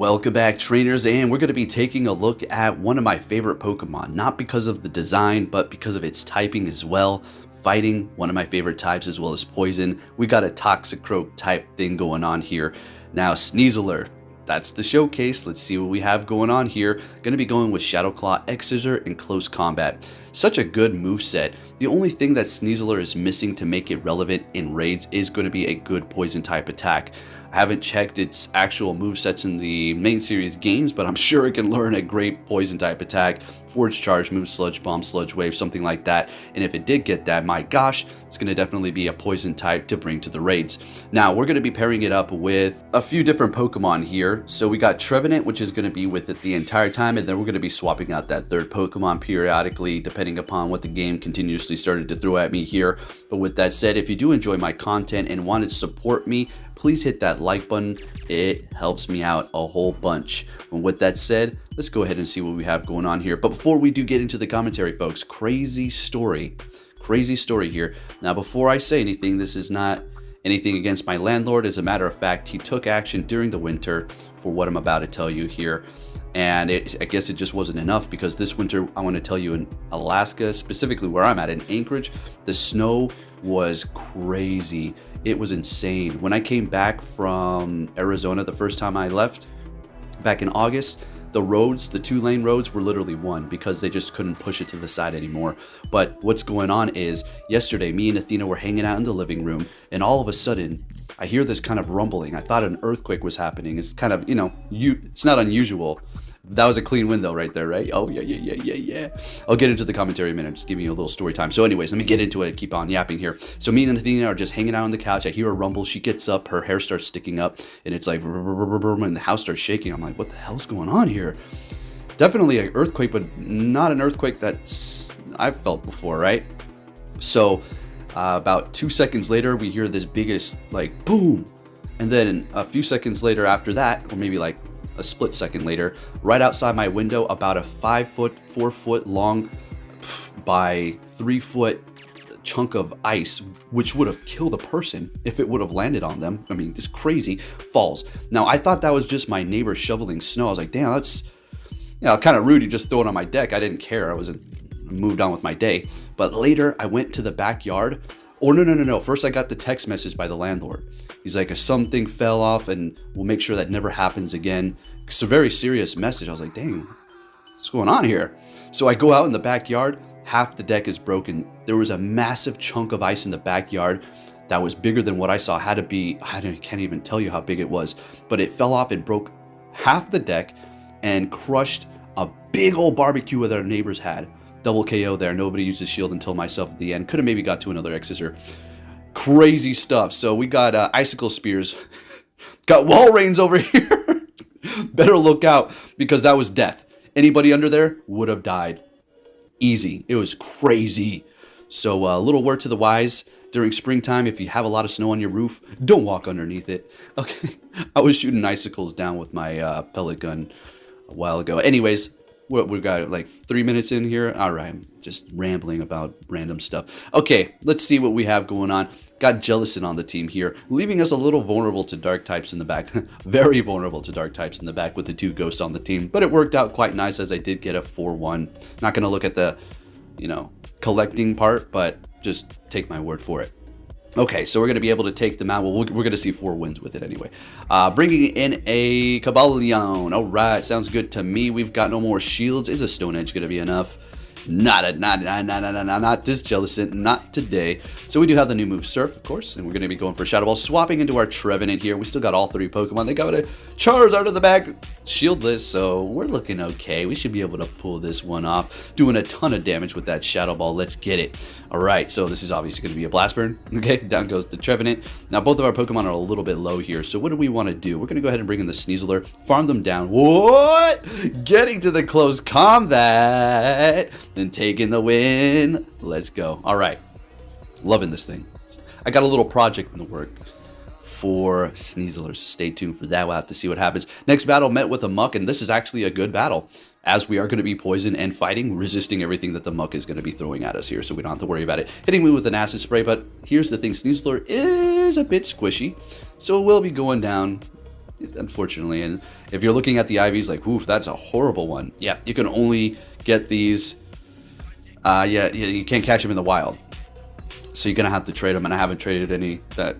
Welcome back, trainers, and we're going to be taking a look at one of my favorite Pokemon, not because of the design, but because of its typing as well. Fighting, one of my favorite types, as well as poison. We got a Toxicroak type thing going on here. Now, Sneasler, that's the showcase. Let's see what we have going on here. Going to be going with Shadow Claw, X-Scissor, and Close Combat. Such a good moveset. The only thing that Sneasler is missing to make it relevant in raids is going to be a good poison type attack. I haven't checked its actual movesets in the main series games, but I'm sure it can learn a great poison type attack, Forge Charge, Move Sludge Bomb, Sludge Wave, something like that. And if it did get that, my gosh, it's going to definitely be a poison type to bring to the raids. Now, we're going to be pairing it up with a few different Pokemon here. So we got Trevenant, which is going to be with it the entire time, and then we're going to be swapping out that third Pokemon periodically, depending upon what the game continuously started to throw at me here. But with that said, if you do enjoy my content and want to support me, please hit that like button. It helps me out a whole bunch. And with that said, let's go ahead and see what we have going on here. But before we do get into the commentary, folks, crazy story here. Now, before I say anything, this is not anything against my landlord. As a matter of fact, he took action during the winter for what I'm about to tell you here. And I guess it just wasn't enough, because this winter, I want to tell you, in Alaska, specifically where I'm at in Anchorage, the snow was crazy. It was insane. When I came back from Arizona the first time I left, back in August, the roads, the 2-lane roads, were literally one, because they just couldn't push it to the side anymore. But what's going on is, yesterday, me and Athena were hanging out in the living room, and all of a sudden, I hear this kind of rumbling. I thought an earthquake was happening. It's kind of, it's not unusual. That was a clean window right there, right? Oh, yeah. I'll get into the commentary in a minute. I'm just giving you a little story time. So anyways, let me get into it. Keep on yapping here. So me and Athena are just hanging out on the couch. I hear a rumble. She gets up. Her hair starts sticking up. And it's like, and the house starts shaking. I'm like, what the hell's going on here? Definitely an earthquake, but not an earthquake that I've felt before, right? So about 2 seconds later, we hear this biggest, like, boom. And then a few seconds later after that, or maybe like a split second later, right outside my window, about a 5-foot, 4-foot long by 3-foot chunk of ice, which would have killed a person if it would have landed on them. I mean, just crazy, falls. Now, I thought that was just my neighbor shoveling snow. I was like, damn, that's kind of rude. You just throw it on my deck. I didn't care. I moved on with my day. But later, I went to the backyard. Or no. First, I got the text message by the landlord. He's like, something fell off, and we'll make sure that never happens again. It's a very serious message. I was like, dang, what's going on here? So I go out in the backyard. Half the deck is broken. There was a massive chunk of ice in the backyard that was bigger than what I saw. Had to be, I can't even tell you how big it was. But it fell off and broke half the deck and crushed a big old barbecue that our neighbors had. Double KO there. Nobody used his shield until myself at the end. Could have maybe got to another X-Scissor. Crazy stuff. So we got icicle spears. Got wall rains over here. Better look out, because that was death. Anybody under there would have died. Easy. It was crazy. So a little word to the wise. During springtime, if you have a lot of snow on your roof, don't walk underneath it. Okay. I was shooting icicles down with my pellet gun a while ago. Anyways, we've got like 3 minutes in here. All right, just rambling about random stuff. Okay, let's see what we have going on. Got Jellicent on the team here, leaving us a little vulnerable to dark types in the back. Very vulnerable to dark types in the back with the 2 ghosts on the team. But it worked out quite nice, as I did get a 4-1. Not going to look at the, collecting part, but just take my word for it. Okay, so we're going to be able to take them out. Well, we're going to see 4 wins with it anyway. Bringing in a Cabaleon. All right, sounds good to me. We've got no more shields. Is a Stone Edge going to be enough? Not this Jellicent, not today. So we do have the new move Surf, of course, and we're going to be going for Shadow Ball, swapping into our Trevenant here. We still got all 3 Pokemon. They got a Charizard in the back, shieldless, so we're looking okay. We should be able to pull this one off, doing a ton of damage with that Shadow Ball. Let's get it. All right, so this is obviously going to be a Blast Burn. Okay, down goes the Trevenant. Now, both of our Pokemon are a little bit low here, so what do we want to do? We're going to go ahead and bring in the Sneasler, farm them down. What? Getting to the close combat. And taking the win. Let's go. All right. Loving this thing. I got a little project in the work for Sneasler, so stay tuned for that. We'll have to see what happens. Next battle, met with a Muck, and this is actually a good battle, as we are going to be poison and fighting, resisting everything that the Muck is going to be throwing at us here, so we don't have to worry about it hitting me with an acid spray. But here's the thing, Sneasler is a bit squishy, so it will be going down unfortunately. And if you're looking at the IVs like, oof, that's a horrible one. Yeah, you can only get these. Yeah, you can't catch them in the wild. So you're going to have to trade them. And I haven't traded any that,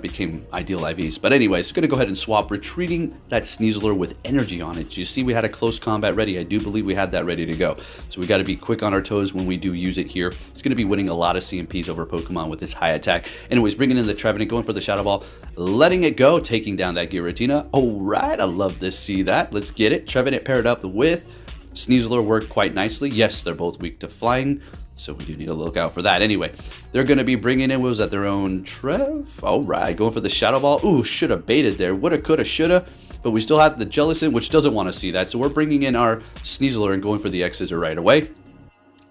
became ideal IVs. But anyways, going to go ahead and swap, retreating that Sneasler with energy on it. You see we had a close combat ready. I do believe we had that ready to go. So we got to be quick on our toes when we do use it here. It's going to be winning a lot of CMPs over Pokemon with this high attack. Anyways, bringing in the Trevenant, going for the Shadow Ball, letting it go, taking down that Giratina. All right, I love to see that. Let's get it. Trevenant paired up with Sneasler worked quite nicely. Yes, they're both weak to flying, so we do need to look out for that. Anyway, they're going to be bringing in, what was that, their own Trev? All right, going for the Shadow Ball. Ooh, should have baited there. Woulda, coulda, shoulda. But we still have the Jellicent, which doesn't want to see that. So we're bringing in our Sneasler and going for the X-Scissor right away.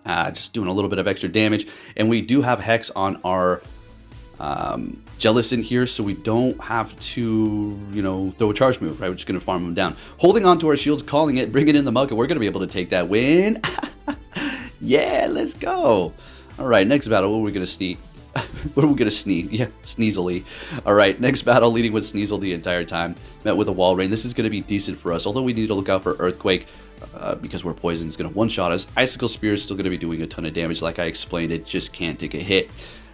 Just doing a little bit of extra damage. And we do have Hex on our Jellicent here, so we don't have to, throw a charge move, right? We're just going to farm them down. Holding on to our shields, calling it, bringing in the Mug, and we're going to be able to take that win. Yeah, let's go. All right, next battle, what are we going to sneak? What are we going to sneeze? Yeah, Sneasely. All right, next battle, leading with Sneasel the entire time. Met with a Wall Rain. This is going to be decent for us, although we need to look out for Earthquake because we're poisoned. It's going to one-shot us. Icicle Spear is still going to be doing a ton of damage. Like I explained, it just can't take a hit.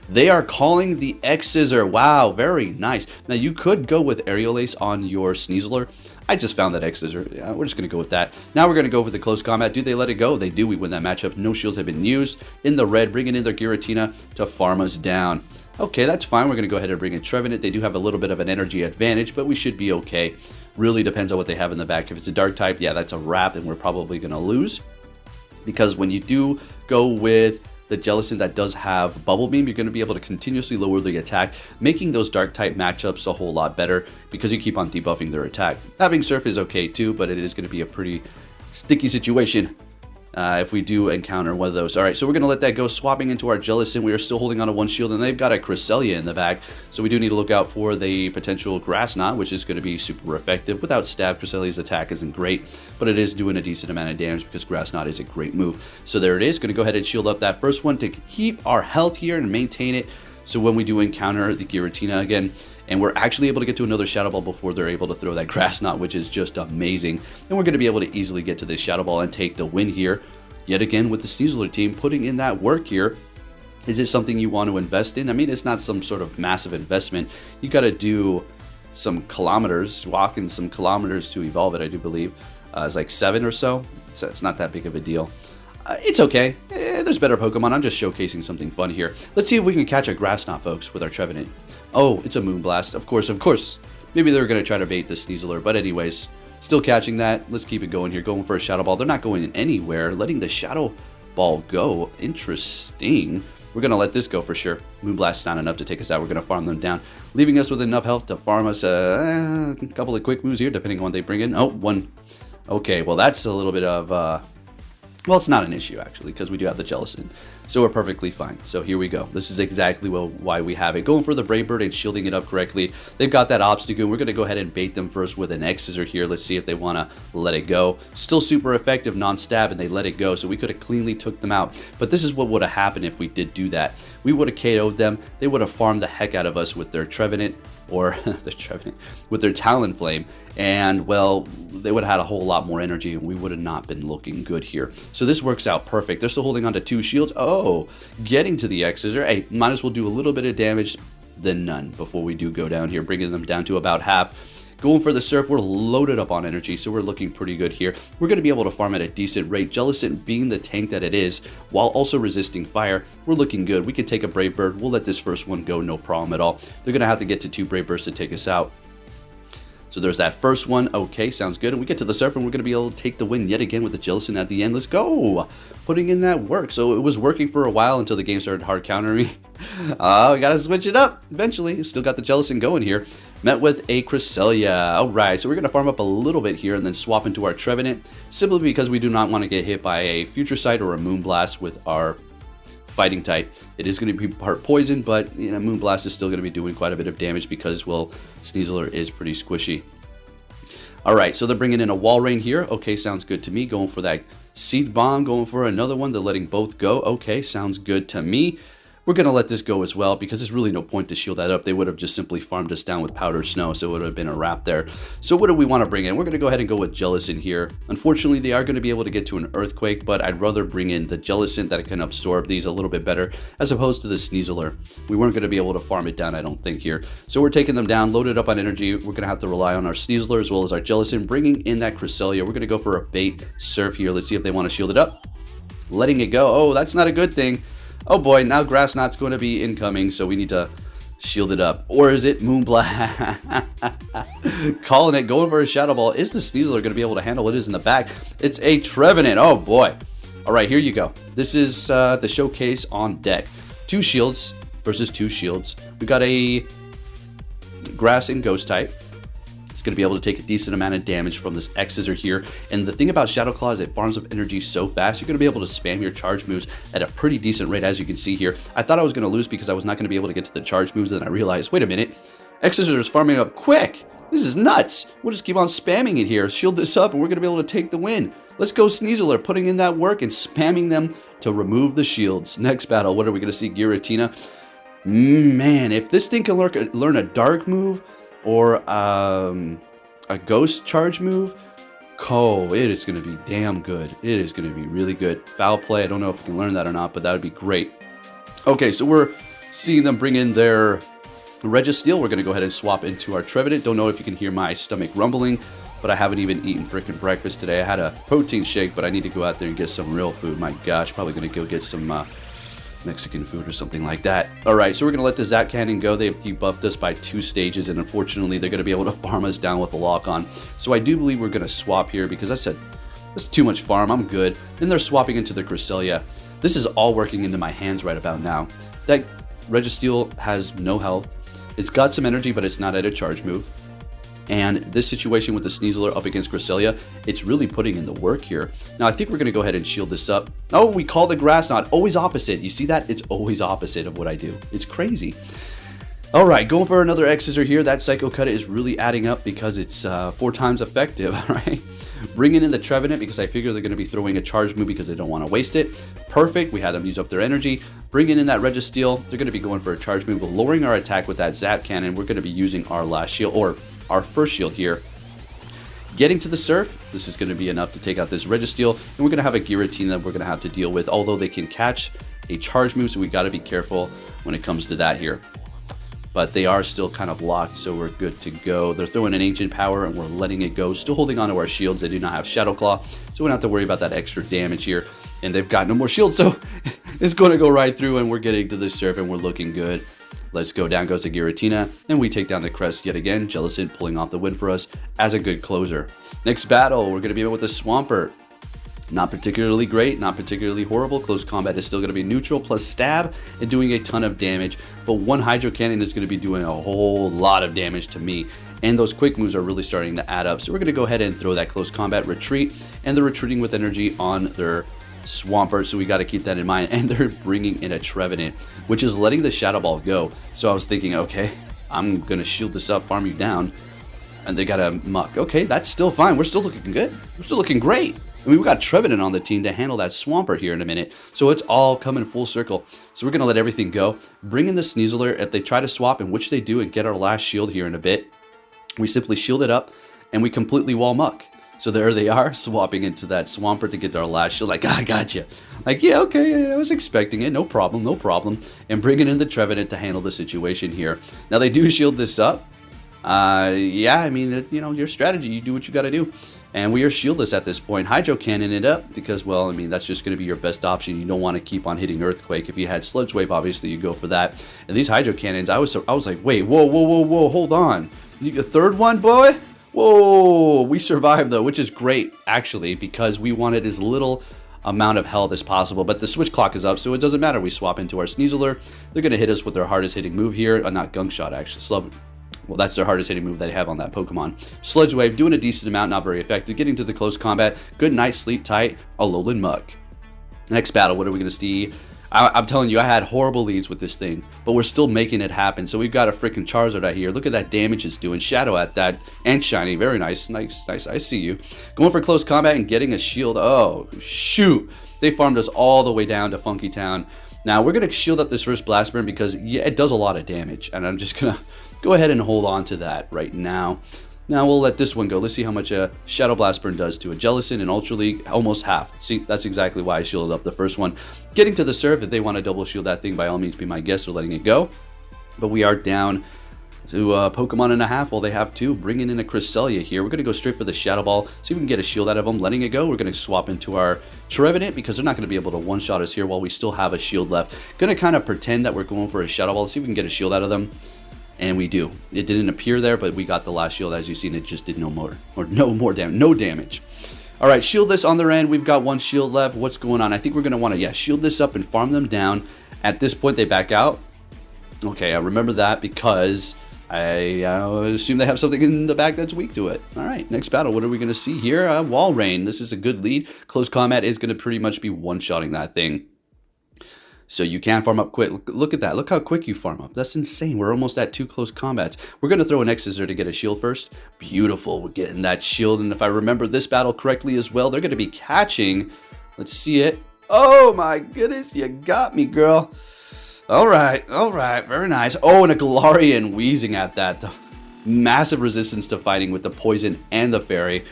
They are calling the X-Scissor. Wow, very nice. Now, you could go with Aerial Ace on your Sneasler. I just found that X-Scissor. Yeah, we're just going to go with that. Now we're going to go for the close combat. Do they let it go? They do. We win that matchup. No shields have been used. In the red, bringing in their Giratina to farm us down. Okay, that's fine. We're going to go ahead and bring in Trevenant. They do have a little bit of an energy advantage, but we should be okay. Really depends on what they have in the back. If it's a dark type, yeah, that's a wrap, and we're probably going to lose. Because when you do go with the Jellicent that does have Bubble Beam, you're going to be able to continuously lower the attack, making those dark type matchups a whole lot better because you keep on debuffing their attack. Having Surf is okay too, but it is going to be a pretty sticky situation if we do encounter one of those. All right, so we're going to let that go, swapping into our Jellicent. We are still holding on to one shield, and they've got a Cresselia in the back, so we do need to look out for the potential Grass Knot, which is going to be super effective. Without Stab, Cresselia's attack isn't great, but it is doing a decent amount of damage because Grass Knot is a great move. So there it is. Going to go ahead and shield up that first one to keep our health here and maintain it, so when we do encounter the Giratina again, and we're actually able to get to another Shadow Ball before they're able to throw that Grass Knot, which is just amazing. And we're going to be able to easily get to this Shadow Ball and take the win here. Yet again with the Sneasler team putting in that work here. Is it something you want to invest in? I mean, it's not some sort of massive investment. You got to do some kilometers, walking some kilometers to evolve it, I do believe. It's like 7 or so. So it's not that big of a deal. It's okay. There's better Pokemon. I'm just showcasing something fun here. Let's see if we can catch a Grass Knot, folks, with our Trevenant. Oh, it's a Moonblast. Of course, of course. Maybe they're going to try to bait the Sneasler, but anyways, still catching that. Let's keep it going here. Going for a Shadow Ball. They're not going anywhere. Letting the Shadow Ball go. Interesting. We're going to let this go for sure. Moonblast's not enough to take us out. We're going to farm them down, leaving us with enough health to farm us a couple of quick moves here, depending on what they bring in. Oh, one. Okay, well, that's a little bit of... well, it's not an issue, actually, because we do have the Jellicent. So we're perfectly fine. So here we go. This is exactly why we have it. Going for the Brave Bird and shielding it up correctly. They've got that Obstagoon. We're going to go ahead and bait them first with an X-Scissor here. Let's see if they want to let it go. Still super effective non-stab, and they let it go. So we could have cleanly took them out. But this is what would have happened if we did do that. We would have KO'd them. They would have farmed the heck out of us with their Trevenant, or with their Talonflame, and well, they would have had a whole lot more energy, and we would have not been looking good here. So this works out perfect. They're still holding on to 2 shields. Oh, getting to the X-Scissor. Hey, might as well do a little bit of damage than none before we do go down here, bringing them down to about half. Going for the Surf, we're loaded up on energy, so we're looking pretty good here. We're going to be able to farm at a decent rate. Jellicent being the tank that it is, while also resisting fire, we're looking good. We can take a Brave Bird. We'll let this first one go, no problem at all. They're going to have to get to 2 Brave Birds to take us out. So there's that first one. Okay, sounds good. And we get to the Surf, and we're going to be able to take the win yet again with the Jellicent at the end. Let's go! Putting in that work. So it was working for a while until the game started hard countering me. We got to switch it up eventually. Still got the Jellicent going here. Met with a Cresselia. Alright, so we're going to farm up a little bit here and then swap into our Trevenant, simply because we do not want to get hit by a Future Sight or a Moonblast with our fighting type. It is going to be part poison, but Moonblast is still going to be doing quite a bit of damage because, well, Sneasler is pretty squishy. Alright, so they're bringing in a Wall Rain here. Okay, sounds good to me. Going for that Seed Bomb, going for another one. They're letting both go. Okay, sounds good to me. We're going to let this go as well because there's really no point to shield that up. They would have just simply farmed us down with powder snow, so it would have been a wrap there. So what do we want to bring in? We're going to go ahead and go with Jellicent here. Unfortunately, they are going to be able to get to an Earthquake, but I'd rather bring in the Jellicent that can absorb these a little bit better as opposed to the Sneasler. We weren't going to be able to farm it down, I don't think, here. So we're taking them down, loaded up on energy. We're going to have to rely on our Sneasler as well as our Jellicent, bringing in that Cresselia. We're going to go for a bait surf here. Let's see if they want to shield it up. Letting it go. Oh, that's not a good thing. Oh boy, now Grass Knot's going to be incoming, so we need to shield it up. Or is it Moonblast? Calling it, going for a Shadow Ball. Is the Sneasler going to be able to handle what is in the back? It's a Trevenant. Oh boy. All right, here you go. This is the showcase on deck. 2 shields versus 2 shields. We got a Grass and Ghost type. It's going to be able to take a decent amount of damage from this X-Scissor here. And the thing about Shadow Claw is it farms up energy so fast, you're going to be able to spam your charge moves at a pretty decent rate, as you can see here. I thought I was going to lose because I was not going to be able to get to the charge moves, and I realized, wait a minute, X-Scissor is farming up quick. This is nuts. We'll just keep on spamming it here. Shield this up, and we're going to be able to take the win. Let's go Sneasler, putting in that work and spamming them to remove the shields. Next battle, what are we going to see? Giratina. Man, if this thing can learn a dark move, or a ghost charge move, it is going to be damn good. It is going to be really good. Foul play, I don't know if we can learn that or not, but that would be great. Okay, so we're seeing them bring in their Registeel. We're going to go ahead and swap into our Trevenant. Don't know if you can hear my stomach rumbling, but I haven't even eaten freaking breakfast today. I had a protein shake, but I need to go out there and get some real food. My gosh, probably going to go get some Mexican food or something like that. All right, so we're going to let the Zap Cannon go. They've debuffed us by 2 stages, and unfortunately, they're going to be able to farm us down with a lock-on. So I do believe we're going to swap here because I said, that's too much farm. I'm good. Then they're swapping into the Cresselia. This is all working into my hands right about now. That Registeel has no health. It's got some energy, but it's not at a charge move. And this situation with the Sneasler up against Cresselia, it's really putting in the work here. Now, I think we're going to go ahead and shield this up. Oh, we call the Grass Knot. Always opposite. You see that? It's always opposite of what I do. It's crazy. All right, going for another X-Scissor here. That Psycho Cut is really adding up because it's 4 times effective, all right? Bringing in the Trevenant because I figure they're going to be throwing a charge move because they don't want to waste it. Perfect. We had them use up their energy. Bringing in that Registeel. They're going to be going for a charge move. We're lowering our attack with that Zap Cannon. We're going to be using our last shield, or our first shield here. Getting to the Surf, this is going to be enough to take out this Registeel, and we're going to have a Giratina that we're going to have to deal with, although they can catch a charge move, so we got to be careful when it comes to that here. But they are still kind of locked, so we're good to go. They're throwing an Ancient Power, and we're letting it go. Still holding on to our shields. They do not have Shadow Claw, so we don't have to worry about that extra damage here. And they've got no more shields, so it's going to go right through, and we're getting to the Surf, and we're looking good. Let's go. Down goes the Giratina, and we take down the Crest yet again. Jellicent pulling off the win for us as a good closer. Next battle, we're going to be with the Swampert. Not particularly great, not particularly horrible. Close combat is still going to be neutral plus stab and doing a ton of damage. But one Hydro Cannon is going to be doing a whole lot of damage to me. And those quick moves are really starting to add up. So we're going to go ahead and throw that close combat retreat. And they're retreating with energy on their Swampert, so we got to keep that in mind. And they're bringing in a Trevenant, which is letting the Shadow Ball go. So I was thinking, okay, I'm going to shield this up, farm you down. And they got a Muck. Okay, that's still fine. We're still looking good. We're still looking great. I mean, we got Trevenant on the team to handle that Swampert here in a minute. So it's all coming full circle. So we're going to let everything go. Bring in the Sneasler. If they try to swap, and which they do, and get our last shield here in a bit, we simply shield it up, and we completely wall Muck. So there they are, swapping into that Swampert to get our last shield. Like, I got you. Like, yeah, okay, I was expecting it. No problem, no problem. And bringing in the Trevenant to handle the situation here. Now, they do shield this up. Yeah, I mean, you know, your strategy, you do what you got to do. And we are shieldless at this point. Hydro Cannon it up because, well, I mean, that's just going to be your best option. You don't want to keep on hitting Earthquake. If you had Sludge Wave, obviously, you go for that. And these Hydro Cannons, I was like, wait, whoa, hold on. You get a third one, boy? Whoa, we survived, though, which is great, actually, because we wanted as little amount of health as possible. But the switch clock is up, so it doesn't matter. We swap into our Sneasler. They're going to hit us with their hardest hitting move here. Not Gunk Shot, actually. Well, that's their hardest hitting move they have on that Pokemon. Sludge Wave, doing a decent amount, not very effective. Getting to the close combat. Good night, sleep tight. Alolan Muck. Next battle, what are we going to see? I'm telling you, I had horrible leads with this thing, but we're still making it happen. So we've got a freaking Charizard out here. Look at that damage it's doing. Shadow at that, and shiny. Very nice, nice. I see you. Going for close combat and getting a shield. Oh, shoot. They farmed us all the way down to Funky Town. Now we're going to shield up this first blast burn because yeah, it does a lot of damage, and I'm just going to go ahead and hold on to that right now. Now we'll let this one go. Let's see how much a Shadow Blast Burn does to a Jellicent and Ultra League. Almost half. See, that's exactly why I shielded up the first one. Getting to the Surf, if they want to double shield that thing, by all means be my guest or letting it go. But we are down to Pokemon and a half. Well, they have two. Bringing in a Cresselia here. We're going to go straight for the Shadow Ball. See if we can get a shield out of them. Letting it go. We're going to swap into our Trevenant because they're not going to be able to one-shot us here while we still have a shield left. Going to kind of pretend that we're going for a Shadow Ball. Let's see if we can get a shield out of them. And we do. It didn't appear there, but we got the last shield. As you've seen, it just did no damage. All right, shield this on their end. We've got one shield left. What's going on? I think we're going to want to, shield this up and farm them down. At this point, they back out. Okay, I remember that because I assume they have something in the back that's weak to it. All right, next battle. What are we going to see here? Wall Rain. This is a good lead. Close combat is going to pretty much be one-shotting that thing. So you can farm up quick. Look at that. Look how quick you farm up. That's insane. We're almost at 2 close combats. We're going to throw an X-Scissor to get a shield first. Beautiful. We're getting that shield. And if I remember this battle correctly as well, they're going to be catching. Let's see it. Oh my goodness. You got me, girl. All right. All right. Very nice. Oh, and a Galarian wheezing at that. The massive resistance to fighting with the poison and the fairy.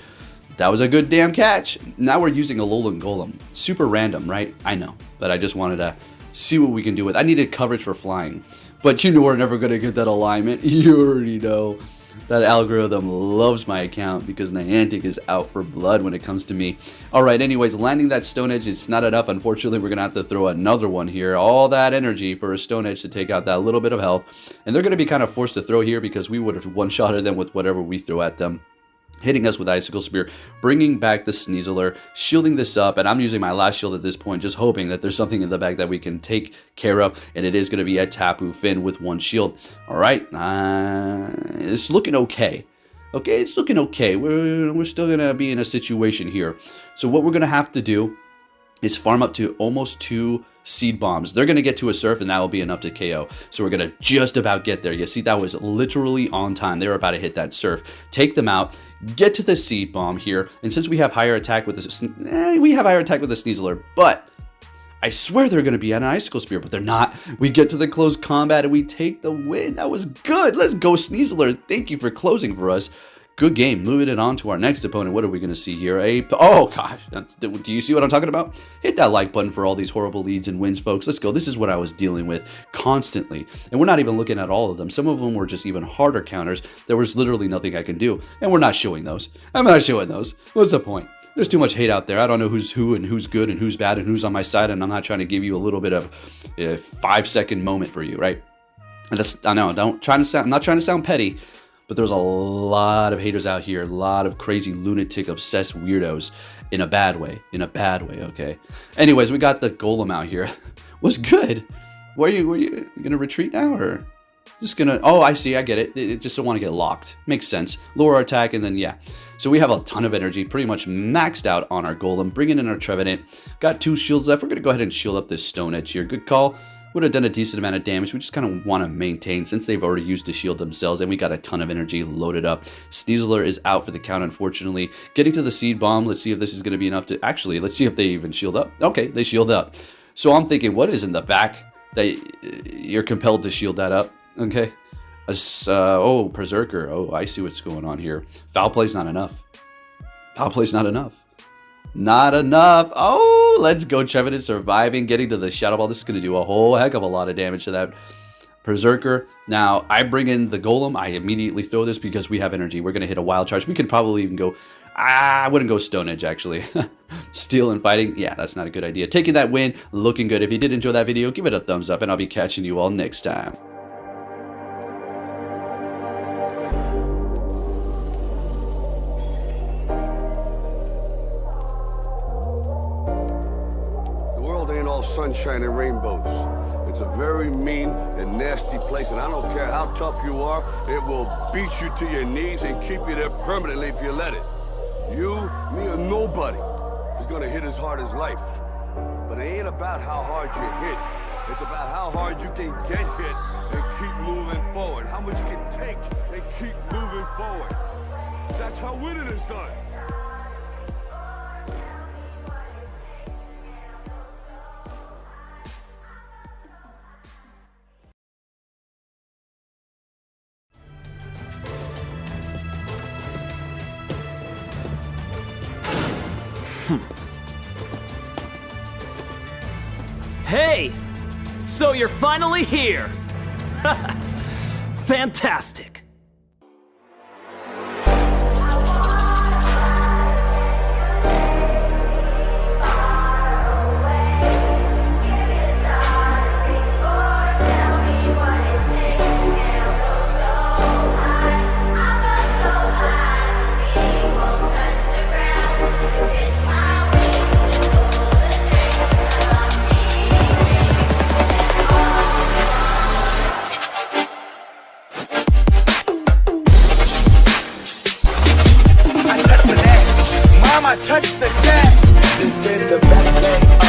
That was a good damn catch. Now we're using a Alolan Golem. Super random, right? I know. But I just wanted to see what we can do with. I needed coverage for flying, but you know we're never going to get that alignment. You already know that algorithm loves my account because Niantic is out for blood when it comes to me. All right, anyways, landing that Stone Edge, it's not enough. Unfortunately, we're going to have to throw another one here. All that energy for a Stone Edge to take out that little bit of health, and they're going to be kind of forced to throw here because we would have one-shotted them with whatever we throw at them. Hitting us with Icicle Spear, bringing back the Sneasler, shielding this up, and I'm using my last shield at this point, just hoping that there's something in the back that we can take care of, and it is going to be a Tapu Finn with one shield. All right, it's looking okay. Okay, it's looking okay. We're still going to be in a situation here. So what we're going to have to do is farm up to almost 2 Seed Bombs. They're going to get to a Surf, and that will be enough to KO. So we're going to just about get there. You see, that was literally on time. They were about to hit that Surf. Take them out. Get to the Seed Bomb here. And since we have higher attack with the Sneasler, but I swear they're going to be at an Icicle Spear, but they're not. We get to the close combat, and we take the win. That was good. Let's go, Sneasler. Thank you for closing for us. Good game. Moving it on to our next opponent. What are we going to see here? Oh, gosh. Do you see what I'm talking about? Hit that like button for all these horrible leads and wins, folks. Let's go. This is what I was dealing with constantly. And we're not even looking at all of them. Some of them were just even harder counters. There was literally nothing I can do. And we're not showing those. I'm not showing those. What's the point? There's too much hate out there. I don't know who's who and who's good and who's bad and who's on my side. And I'm not trying to give you a little bit of a 5-second moment for you, right? I know. I'm not trying to sound petty. But there's a lot of haters out here, a lot of crazy lunatic obsessed weirdos in a bad way, okay? Anyways, we got the Golem out here. Was good. Were you gonna retreat now or just gonna, oh, I see, I get it. They just don't want to get locked. Makes sense. Lower our attack and then, yeah. So we have a ton of energy, pretty much maxed out on our Golem, bringing in our Trevenant. Got 2 shields left. We're gonna go ahead and shield up this Stone Edge here. Good call. Would have done a decent amount of damage. We just kind of want to maintain since they've already used the shield themselves, and we got a ton of energy loaded up. Sneasler is out for the count, unfortunately. Getting to the Seed Bomb. Let's see if this is going to be enough to... Actually, let's see if they even shield up. Okay, they shield up. So I'm thinking, what is in the back that you're compelled to shield that up? Okay. Oh, Berserker. Oh, I see what's going on here. Foul play's not enough. Foul play's not enough. Not enough. Oh, let's go. Trevenant surviving, getting to the Shadow Ball. This is going to do a whole heck of a lot of damage to that Berserker. Now, I bring in the Golem. I immediately throw this because we have energy. We're going to hit a Wild Charge. We could probably even go... I wouldn't go Stone Edge, actually. Steel and fighting. Yeah, that's not a good idea. Taking that win, looking good. If you did enjoy that video, give it a thumbs up, and I'll be catching you all next time. Sunshine and rainbows. It's a very mean and nasty place, and I don't care how tough you are, it will beat you to your knees and keep you there permanently if you let it. You, me, or nobody is gonna hit as hard as life. But it ain't about how hard you hit. It's about how hard you can get hit and keep moving forward. How much you can take and keep moving forward. That's how winning is done. Hey! So you're finally here! Fantastic! I touch the cat. This is the best day